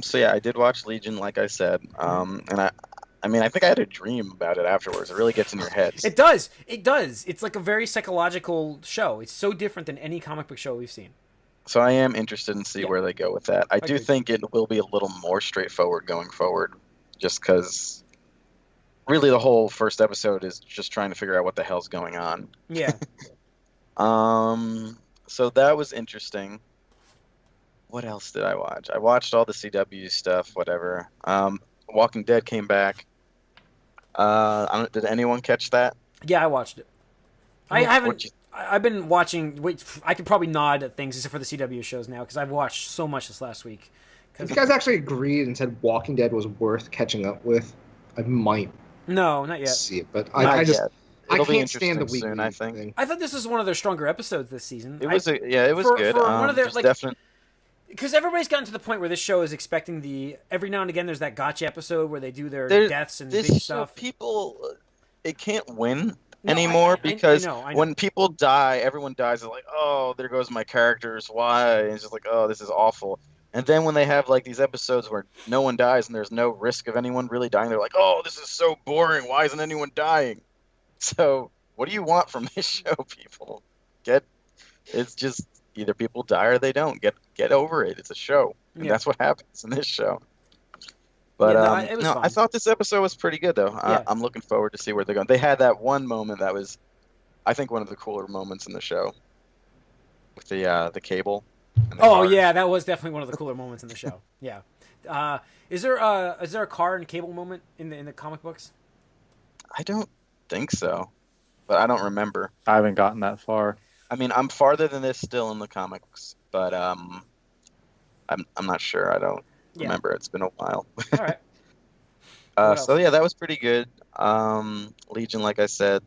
Speaker 2: So yeah, I did watch Legion, like I said, and I mean, I think I had a dream about it afterwards. It really gets in your head.
Speaker 1: It does. It does. It's like a very psychological show. It's so different than any comic book show we've seen.
Speaker 2: So I am interested in see where they go with that. I do
Speaker 1: Agreed.
Speaker 2: think it will be a little more straightforward going forward, just because really the whole first episode is just trying to figure out what the hell's going on.
Speaker 1: Yeah.
Speaker 2: So that was interesting. What else did I watch? I watched all the CW stuff, whatever. Walking Dead came back. Did anyone catch that?
Speaker 1: Yeah, I watched it. I
Speaker 2: What'd
Speaker 1: haven't.
Speaker 2: you-
Speaker 1: I've been watching. Wait, I could probably nod at things except for the CW shows now because I've watched so much this last week.
Speaker 4: If you guys actually agreed and said Walking Dead was worth catching up with, I might
Speaker 1: No, not yet.
Speaker 4: see it. But
Speaker 2: Not
Speaker 4: I just
Speaker 2: yet.
Speaker 4: I
Speaker 2: It'll be
Speaker 4: can't stand the
Speaker 2: interesting
Speaker 4: weekly
Speaker 2: soon, I think.
Speaker 4: thing.
Speaker 1: I thought this was one of their stronger episodes this season.
Speaker 2: It was it was good.
Speaker 1: for one of their,
Speaker 2: There's
Speaker 1: like,
Speaker 2: definite.
Speaker 1: Because everybody's gotten to the point where this show is expecting every now and again there's that gotcha episode where they do their deaths and big
Speaker 2: This show,
Speaker 1: stuff.
Speaker 2: people, it can't win
Speaker 1: No,
Speaker 2: anymore
Speaker 1: I
Speaker 2: because
Speaker 1: know.
Speaker 2: when people die, everyone dies. They're like, oh, there goes my characters. Why? And it's just like, oh, this is awful. And then when they have like these episodes where no one dies and there's no risk of anyone really dying, they're like, oh, this is so boring. Why isn't anyone dying? So what do you want from this show, people? It's just either people die or they don't. Get over it. It's a show, and
Speaker 1: Yeah.
Speaker 2: that's what happens in this show. But
Speaker 1: Yeah, no, it was fun.
Speaker 2: I thought this episode was pretty good, though.
Speaker 1: Yeah.
Speaker 2: I'm looking forward to see where they're going. They had that one moment that was, I think, one of the cooler moments in the show, with the cable. and the
Speaker 1: Oh
Speaker 2: cars.
Speaker 1: yeah, that was definitely one of the cooler moments in the show. Yeah. Is there a car and cable moment in the comic books?
Speaker 2: I don't think so, but I don't remember.
Speaker 3: I haven't gotten that far.
Speaker 2: I mean, I'm farther than this still in the comics, but I'm not sure. I don't
Speaker 1: Yeah.
Speaker 2: remember. It's been a while.
Speaker 1: All right. What
Speaker 2: So
Speaker 1: else?
Speaker 2: yeah, that was pretty good. Legion, like I said,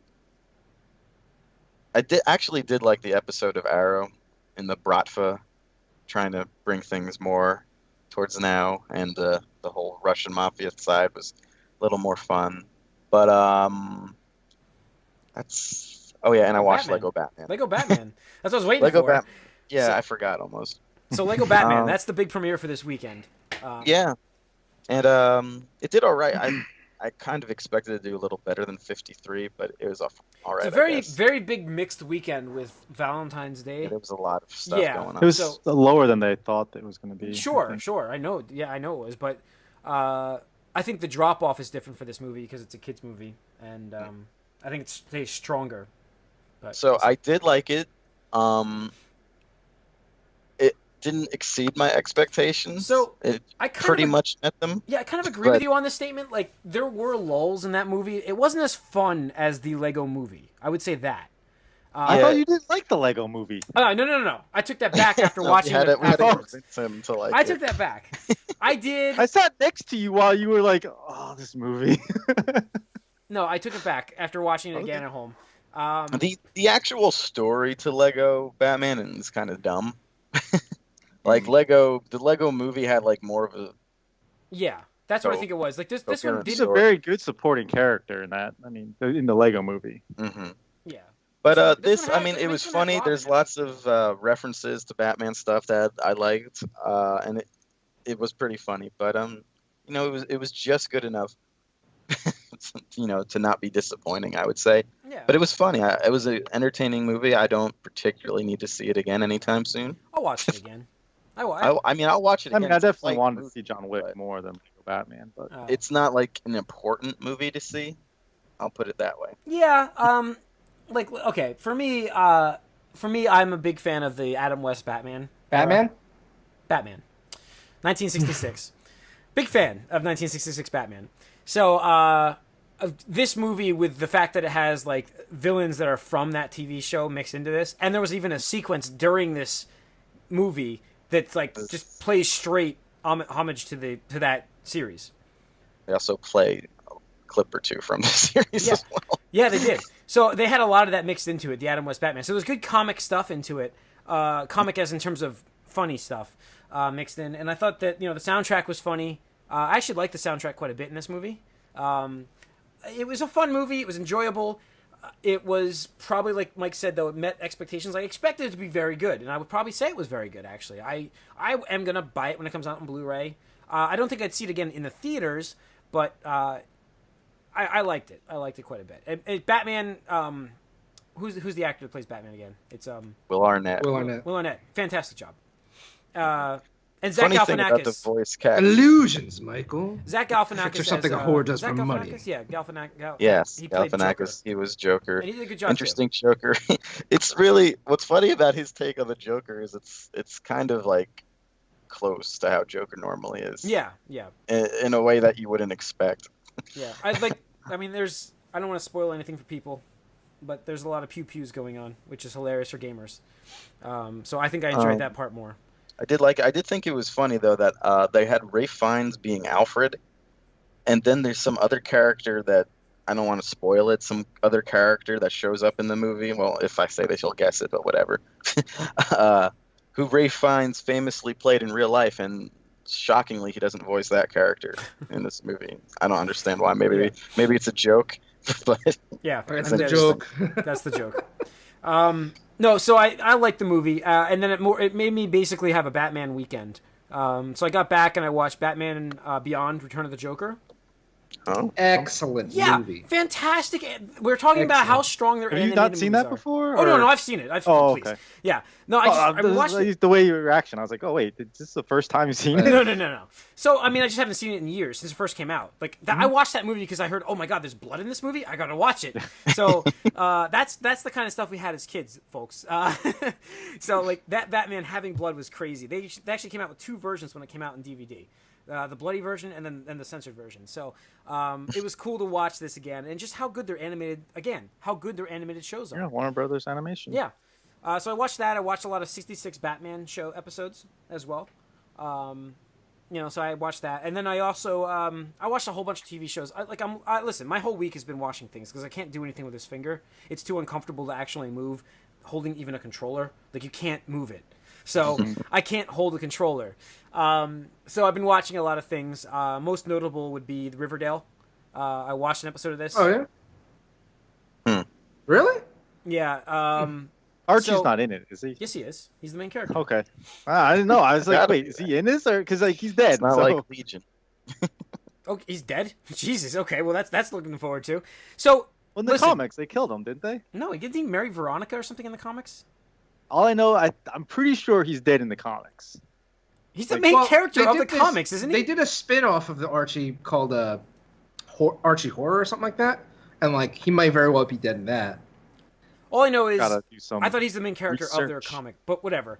Speaker 2: I did like the episode of Arrow in the Bratva, trying to bring things more towards now, and the whole Russian mafia side was a little more fun. But that's and I watched
Speaker 1: Batman.
Speaker 2: Lego Batman.
Speaker 1: Lego Batman. That's what I was waiting
Speaker 2: Lego
Speaker 1: for.
Speaker 2: Batman. Yeah,
Speaker 1: So-
Speaker 2: I forgot almost.
Speaker 1: So Lego Batman.
Speaker 2: Um,
Speaker 1: That's the big premiere for this weekend.
Speaker 2: Yeah, and it did all right. I kind of expected to do a little better than 53, but it was all right.
Speaker 1: It's a very, very big mixed weekend with Valentine's Day.
Speaker 2: Yeah, there was a lot of stuff going on.
Speaker 3: It was lower than they thought it was going to be.
Speaker 1: Sure. I know. Yeah, I know it was, but I think the drop off is different for this movie because it's a kids movie, and I think it stays stronger. But
Speaker 2: so I did like it. It didn't exceed my expectations.
Speaker 1: So
Speaker 2: it
Speaker 1: I kind
Speaker 2: pretty
Speaker 1: of,
Speaker 2: much met them.
Speaker 1: Yeah, I kind of agree with you on this statement. Like, there were lulls in that movie. It wasn't as fun as the Lego movie. I would say that.
Speaker 3: I thought you didn't like the Lego movie.
Speaker 1: No. I took that back after watching it.
Speaker 2: I
Speaker 1: took that back. I did.
Speaker 3: I sat next to you while you were like, "Oh, this movie."
Speaker 1: No, I took it back after watching it again at home.
Speaker 2: The actual story to Lego Batman is kind of dumb. Like the Lego movie had like more of a.
Speaker 1: Yeah, that's what I think it was. Like this one
Speaker 3: He's a very good supporting character in that. I mean, in the Lego movie.
Speaker 2: Mm-hmm.
Speaker 1: Yeah.
Speaker 2: But it was funny. There's lots of references to Batman stuff that I liked, and it was pretty funny. But it was just good enough, to not be disappointing, I would say.
Speaker 1: Yeah.
Speaker 2: But it was funny. It was an entertaining movie. I don't particularly need to see it again anytime soon.
Speaker 1: I'll watch it again.
Speaker 2: I'll watch it again.
Speaker 3: I definitely wanted to see John Wick more than Batman, but
Speaker 2: it's not like an important movie to see. I'll put it that way.
Speaker 1: Yeah. Like, okay, for me, I'm a big fan of the Adam West Batman.
Speaker 4: Batman?
Speaker 1: Batman. 1966. Big fan of 1966 Batman. So, this movie, with the fact that it has, like, villains that are from that TV show mixed into this, and there was even a sequence during this movie that's, like, just plays straight homage to that series.
Speaker 2: They also play a clip or two from the series as well.
Speaker 1: Yeah, they did. So they had a lot of that mixed into it, the Adam West Batman. So there's good comic stuff into it, comic as in terms of funny stuff mixed in. And I thought that the soundtrack was funny. I actually liked the soundtrack quite a bit in this movie. It was a fun movie. It was enjoyable. It was probably, like Mike said, though, it met expectations. I expected it to be very good, and I would probably say it was very good, actually. I am going to buy it when it comes out on Blu-ray. I don't think I'd see it again in the theaters, but I liked it. I liked it quite a bit. And Batman, who's the actor that plays Batman again? It's
Speaker 2: Will Arnett.
Speaker 1: Will Arnett. Fantastic job. And Zach
Speaker 2: Funny
Speaker 1: Galifianakis.
Speaker 2: thing about the voice cast.
Speaker 4: Illusions, Michael.
Speaker 1: Zach Galifianakis.
Speaker 4: It's something a whore does for money.
Speaker 1: Yeah, Galifianakis.
Speaker 2: Yes,
Speaker 1: he played
Speaker 2: Galifianakis. He was Joker.
Speaker 1: And he did a good job.
Speaker 2: Interesting too. Joker. It's really what's funny about his take on the Joker is it's kind of like close to how Joker normally is.
Speaker 1: Yeah.
Speaker 2: In a way that you wouldn't expect.
Speaker 1: Yeah, I don't want to spoil anything for people, but there's a lot of pew-pews going on, which is hilarious for gamers. So I think I enjoyed that part more.
Speaker 2: I did think it was funny though that they had Ralph Fiennes being Alfred, and then there's some other character that I don't want to spoil it. Some other character that shows up in the movie. Well, if I say this, you'll guess it, but whatever. Who Ralph Fiennes famously played in real life, and shockingly, he doesn't voice that character in this movie. I don't understand why. Maybe it's a joke, but
Speaker 1: yeah,
Speaker 4: that's the joke.
Speaker 1: That's the joke. No, so I liked the movie, and then it made me basically have a Batman weekend. So I got back and I watched Batman Beyond: Return of the Joker.
Speaker 2: Oh,
Speaker 4: excellent movie!
Speaker 1: Fantastic. We're talking about how strong their animated movies are.
Speaker 3: Have you not seen that before?
Speaker 1: Oh no, I've seen it.
Speaker 3: Okay.
Speaker 1: Yeah, no, I watched it.
Speaker 3: The way your reaction, I was like, oh wait, is this the first time you've seen it?
Speaker 1: No. So I mean, I just haven't seen it in years since it first came out. Like I watched that movie because I heard, oh my god, there's blood in this movie. I gotta watch it. So that's the kind of stuff we had as kids, folks. So like that Batman having blood was crazy. They actually came out with two versions when it came out in DVD. The bloody version and then the censored version. So it was cool to watch this again, and just how good their animated shows are.
Speaker 3: Yeah, Warner Brothers Animation.
Speaker 1: Yeah. So I watched that. I watched a lot of 66 Batman show episodes as well. So I watched that, and then I also I watched a whole bunch of TV shows. Listen, my whole week has been watching things because I can't do anything with this finger. It's too uncomfortable to actually move, holding even a controller. Like you can't move it. So I can't hold a controller. So I've been watching a lot of things. Most notable would be Riverdale. I watched an episode of this.
Speaker 4: Oh yeah. Really?
Speaker 1: Yeah.
Speaker 3: Archie's not in it, is he?
Speaker 1: Yes, he is. He's the main character.
Speaker 3: Okay. I didn't know. I was like, wait, is he in this or because like he's dead?
Speaker 2: It's not like Legion.
Speaker 1: Oh, he's dead. Jesus. Okay. Well, that's looking forward to. So.
Speaker 3: Well, in the
Speaker 1: listen,
Speaker 3: comics, they killed him, didn't they?
Speaker 1: No, didn't he marry Veronica or something in the comics?
Speaker 3: All I know, I'm pretty sure he's dead in the comics.
Speaker 1: He's the main character of the comics, isn't he?
Speaker 4: They did a spin-off of the Archie called Archie Horror or something like that, and like he might very well be dead in that.
Speaker 1: All I know is
Speaker 3: I
Speaker 1: thought he's the main character of their comic, but whatever.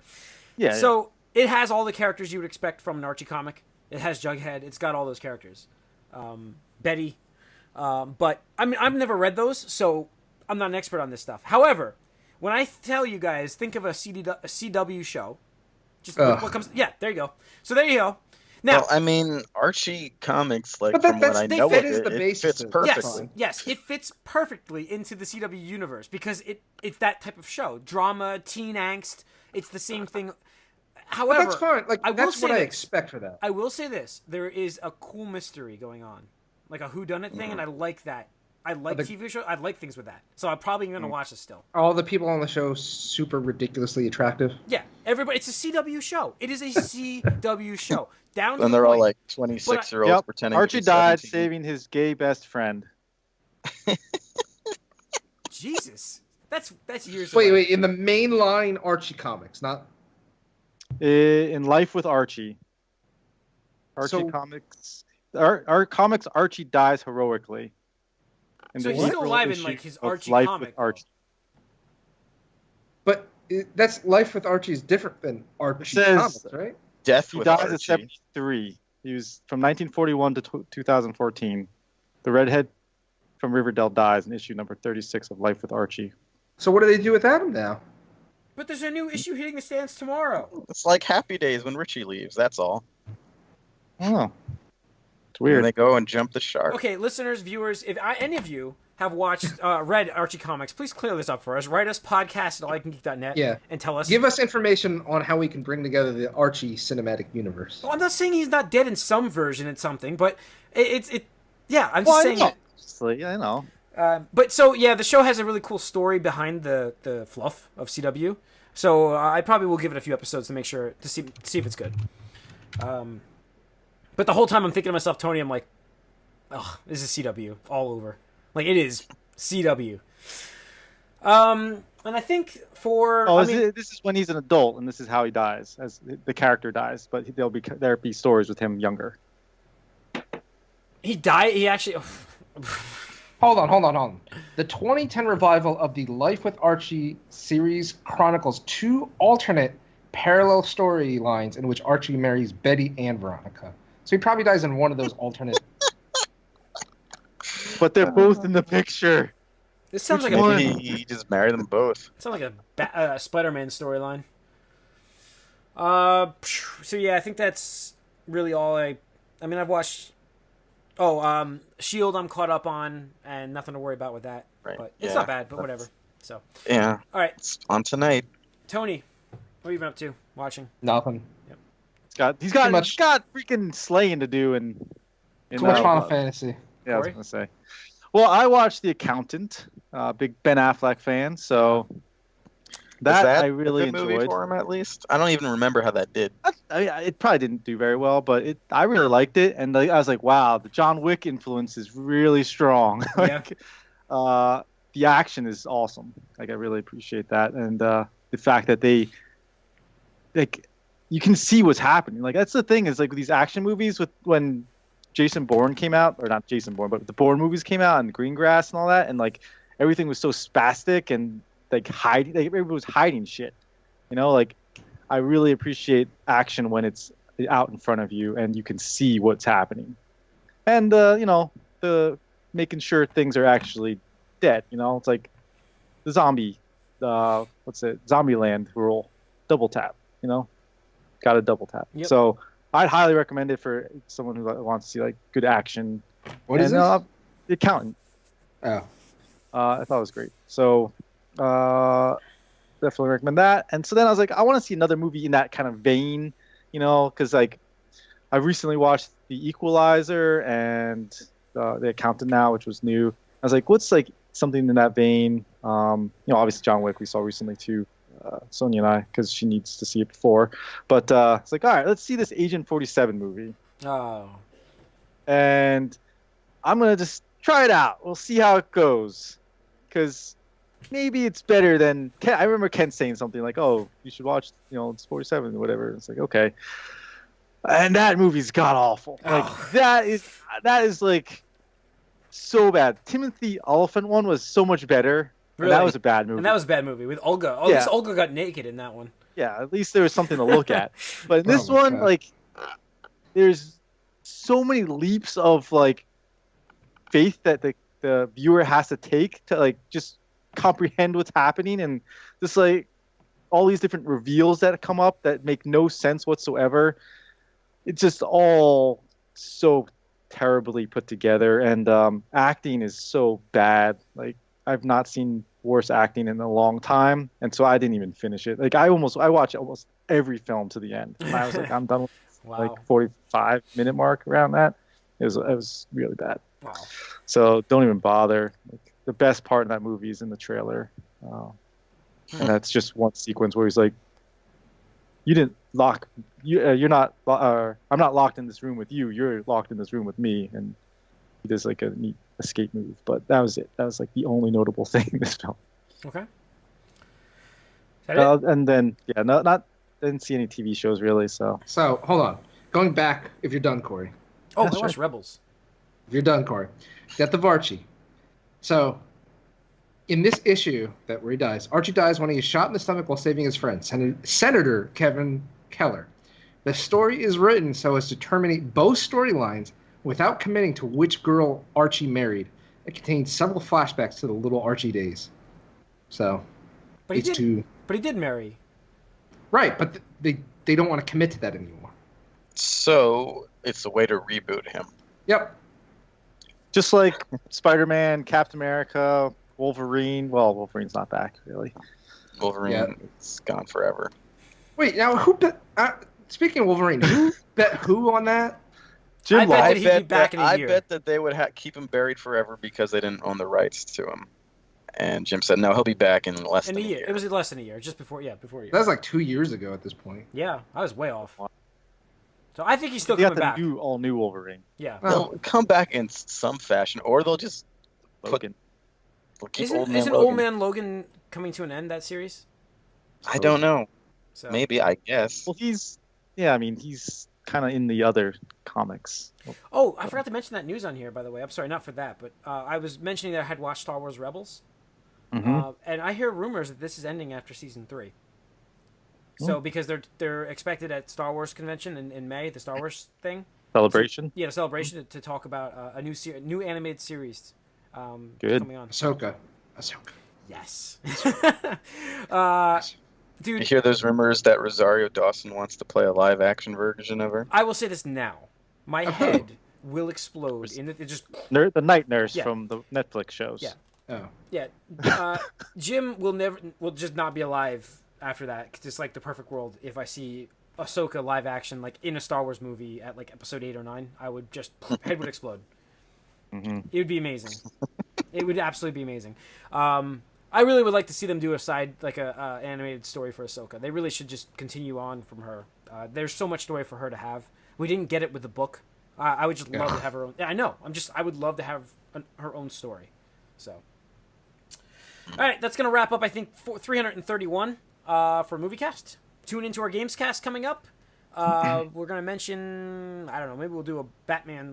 Speaker 3: Yeah.
Speaker 1: So it has all the characters you would expect from an Archie comic. It has Jughead. It's got all those characters. Betty. But I mean, I've never read those, so I'm not an expert on this stuff. However, when I tell you guys, think of a CW show. Just what comes. Yeah, there you go. So there you go. Now,
Speaker 2: well, I mean, Archie comics, like
Speaker 4: but
Speaker 2: from what I know of it fits perfectly.
Speaker 1: Yes, it fits perfectly into the CW universe because it's that type of show. Drama, teen angst. It's the same thing. However,
Speaker 4: but that's fine. Like that's what I expect for that.
Speaker 1: I will say this: there is a cool mystery going on, like a whodunit thing, and I like that. I like TV shows. I like things with that. So I'm probably going to watch this still.
Speaker 4: Are all the people on the show super ridiculously attractive?
Speaker 1: Yeah, everybody. It's a CW show. It is a CW show. Down to
Speaker 2: and they're all like 26-year-olds pretending.
Speaker 3: Archie
Speaker 2: to be
Speaker 3: died
Speaker 2: 17.
Speaker 3: saving his gay best friend.
Speaker 1: Jesus, that's years.
Speaker 4: Wait. In the mainline Archie comics, not
Speaker 3: in Life with Archie. Comics. Our comics. Archie dies heroically.
Speaker 1: So he's still alive in like his Archie
Speaker 3: Life
Speaker 1: comic.
Speaker 3: With Archie.
Speaker 4: But that's Life with Archie is different than Archie comics, right?
Speaker 2: Death
Speaker 3: he
Speaker 2: with
Speaker 3: dies
Speaker 2: Archie.
Speaker 3: at 73. He was from 1941 to 2014. The redhead from Riverdale dies in issue number 36 of Life with Archie.
Speaker 4: So what do they do without him now?
Speaker 1: But there's a new issue hitting the stands tomorrow.
Speaker 2: It's like Happy Days when Richie leaves. That's all.
Speaker 3: Oh, it's weird.
Speaker 2: And they go and jump the shark.
Speaker 1: Okay, listeners, viewers, if any of you have read Archie comics, please clear this up for us. Write us podcast@allicangeek.net and tell us.
Speaker 4: Give us information on how we can bring together the Archie cinematic universe.
Speaker 1: Well, I'm not saying he's not dead in some version in something, but yeah, I'm just saying that.
Speaker 3: Yeah, I know.
Speaker 1: But so yeah, the show has a really cool story behind the fluff of CW. So I probably will give it a few episodes to make sure to see if it's good. But the whole time I'm thinking to myself, Tony, I'm like, oh, this is CW all over. Like it is CW. And I think
Speaker 3: this is when he's an adult, and this is how he dies, as the character dies. But there'll be stories with him younger.
Speaker 1: He died. He actually.
Speaker 4: Hold on. The 2010 revival of the Life with Archie series chronicles two alternate parallel storylines in which Archie marries Betty and Veronica. So he probably dies in one of those alternate.
Speaker 3: But they're both in the picture.
Speaker 1: This sounds like
Speaker 2: he just married them both.
Speaker 1: It sounds like a Spider-Man storyline. So yeah, I think that's really all I mean, I've watched. Shield I'm caught up on, and nothing to worry about with that.
Speaker 2: Right.
Speaker 1: But it's not bad, but whatever. So.
Speaker 2: Yeah.
Speaker 1: All right.
Speaker 2: It's on tonight.
Speaker 1: Tony, what have you been up to? Watching?
Speaker 4: Nothing.
Speaker 1: Yep.
Speaker 3: He's got freaking slaying to do in
Speaker 4: too much Final Fantasy.
Speaker 3: Yeah, I was gonna say. Well, I watched The Accountant. Big Ben Affleck fan, so that I really
Speaker 2: a good movie
Speaker 3: enjoyed.
Speaker 2: For him, at least. I don't even remember how that did.
Speaker 3: It probably didn't do very well, but I really liked it, and I was like, wow, the John Wick influence is really strong. The action is awesome. Like I really appreciate that, and the fact that they you can see what's happening. Like that's the thing is like these action movies when Jason Bourne came out, or not Jason Bourne, but the Bourne movies came out and Greengrass and all that, and like everything was so spastic and like everybody was hiding shit. You know, like I really appreciate action when it's out in front of you and you can see what's happening. And the making sure things are actually dead, it's like the zombie Zombieland rule. Double tap, Got to double tap.
Speaker 1: Yep.
Speaker 3: So I'd highly recommend it for someone who wants to see like good action.
Speaker 4: What is this?
Speaker 3: The Accountant.
Speaker 4: Oh.
Speaker 3: I thought it was great. So definitely recommend that. And so then I was like, I want to see another movie in that kind of vein, because like I recently watched The Equalizer and The Accountant now, which was new. I was like, what's like something in that vein? Obviously John Wick we saw recently too. Sonia and I, because she needs to see it before. But it's like, all right, let's see this Agent 47 movie.
Speaker 1: Oh.
Speaker 3: and I'm gonna just try it out. We'll see how it goes, because maybe it's better than Ken. I remember Ken saying something like, "Oh, you should watch, it's 47 or whatever." It's like, okay, and that movie's god awful. Like
Speaker 1: Oh.
Speaker 3: that is like so bad. Timothy Oliphant one was so much better. And that
Speaker 1: Really?
Speaker 3: was a bad movie.
Speaker 1: And that was a bad movie with Olga. At
Speaker 3: Yeah.
Speaker 1: least Olga got naked in that one.
Speaker 3: Yeah, at least there was something to look at. But in this
Speaker 4: Oh my
Speaker 3: one,
Speaker 4: God.
Speaker 3: like, there's so many leaps of like faith that the viewer has to take to like just comprehend what's happening, and just like all these different reveals that come up that make no sense whatsoever. It's just all so terribly put together, and acting is so bad. Like, I've not seen worse acting in a long time, and so I didn't even finish it. Like, I watched almost every film to the end, and I was like, I'm done with
Speaker 1: Wow.
Speaker 3: like 45-minute mark around that. It was really bad.
Speaker 1: Wow.
Speaker 3: So don't even bother. Like, the best part of that movie is in the trailer, and that's just one sequence where he's like, "You didn't lock. You're not. I'm not locked in this room with you. You're locked in this room with me." And he does like a neat escape move, but that was it. That was like the only notable thing in this film.
Speaker 1: Okay. Is that it?
Speaker 3: And then didn't see any TV shows really. So
Speaker 4: So hold on. Going back, if you're done, Corey.
Speaker 1: Oh,
Speaker 3: Yeah,
Speaker 1: I watched
Speaker 3: sure.
Speaker 1: Rebels.
Speaker 4: If you're done, Corey. Got the Varchi. So, in this issue where he dies, Archie dies when he is shot in the stomach while saving his friend, Senator Kevin Keller. The story is written so as to terminate both storylines without committing to which girl Archie married. It contains several flashbacks to the little Archie days. So,
Speaker 1: But he
Speaker 4: it's
Speaker 1: did.
Speaker 4: too...
Speaker 1: But he did marry.
Speaker 4: Right, but they don't want to commit to that anymore.
Speaker 2: So it's a way to reboot him.
Speaker 4: Yep.
Speaker 3: just like Spider-Man, Captain America, Wolverine. Well, Wolverine's not back really.
Speaker 2: Wolverine is gone forever.
Speaker 4: Wait, now who bet... speaking of Wolverine, who bet who on that?
Speaker 3: Jim
Speaker 1: I bet
Speaker 3: Law.
Speaker 1: that he'd be back in a
Speaker 2: I
Speaker 1: year.
Speaker 2: bet that they would keep him buried forever because they didn't own the rights to him. And Jim said, no, he'll be back in less
Speaker 1: In
Speaker 2: than
Speaker 1: a
Speaker 2: a
Speaker 1: year.
Speaker 2: year.
Speaker 1: It was less than a year. Just before a year.
Speaker 4: That was like 2 years ago at this point.
Speaker 1: Yeah, I was way off. So I think he's still
Speaker 3: They got
Speaker 1: coming
Speaker 3: the
Speaker 1: back.
Speaker 3: all new Wolverine.
Speaker 1: Yeah.
Speaker 2: They'll come back in some fashion, or they'll just
Speaker 3: Logan.
Speaker 2: keep
Speaker 1: Isn't
Speaker 2: Old Man Logan.
Speaker 1: Old Man Logan coming to an end, that series?
Speaker 2: I don't know.
Speaker 1: So
Speaker 2: Maybe, I guess.
Speaker 3: Well, he's kind of in the other comics.
Speaker 1: Oh, I forgot to mention that news on here, by the way. I'm sorry, not for that, but I was mentioning that I had watched Star Wars Rebels.
Speaker 3: Mhm.
Speaker 1: And I hear rumors that this is ending after season 3. So because they're expected at Star Wars convention in May, the Star Wars thing.
Speaker 3: Celebration.
Speaker 1: Yeah, the celebration to talk about a new animated series.
Speaker 3: Good.
Speaker 1: Coming on.
Speaker 4: Ahsoka.
Speaker 1: Yes.
Speaker 2: You
Speaker 1: Dude,
Speaker 2: hear those rumors that Rosario Dawson wants to play a live-action version of her?
Speaker 1: I will say this now. My head will explode. It just
Speaker 3: The night nurse
Speaker 1: Yeah.
Speaker 3: from the Netflix shows.
Speaker 1: Yeah.
Speaker 4: Oh.
Speaker 1: yeah. Jim will just not be alive after that. 'Cause it's like the perfect world. If I see Ahsoka live action like in a Star Wars movie at like episode 8 or 9, I would just head would explode.
Speaker 3: Mhm.
Speaker 1: It would be amazing. It would absolutely be amazing. I really would like to see them do a animated story for Ahsoka. They really should just continue on from her. There's so much story for her to have. We didn't get it with the book. I would just love to have her own. I know. I would love to have her own story. So, all right, that's gonna wrap up. I think 331 for Moviecast. Tune into our Gamescast coming up. We're gonna mention, I don't know, maybe we'll do a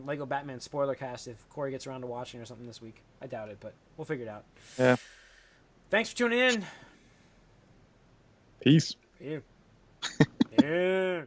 Speaker 1: Lego Batman spoiler cast if Corey gets around to watching or something this week. I doubt it, but we'll figure it out.
Speaker 3: Yeah.
Speaker 1: Thanks for tuning in.
Speaker 3: Peace.
Speaker 1: Yeah. Yeah.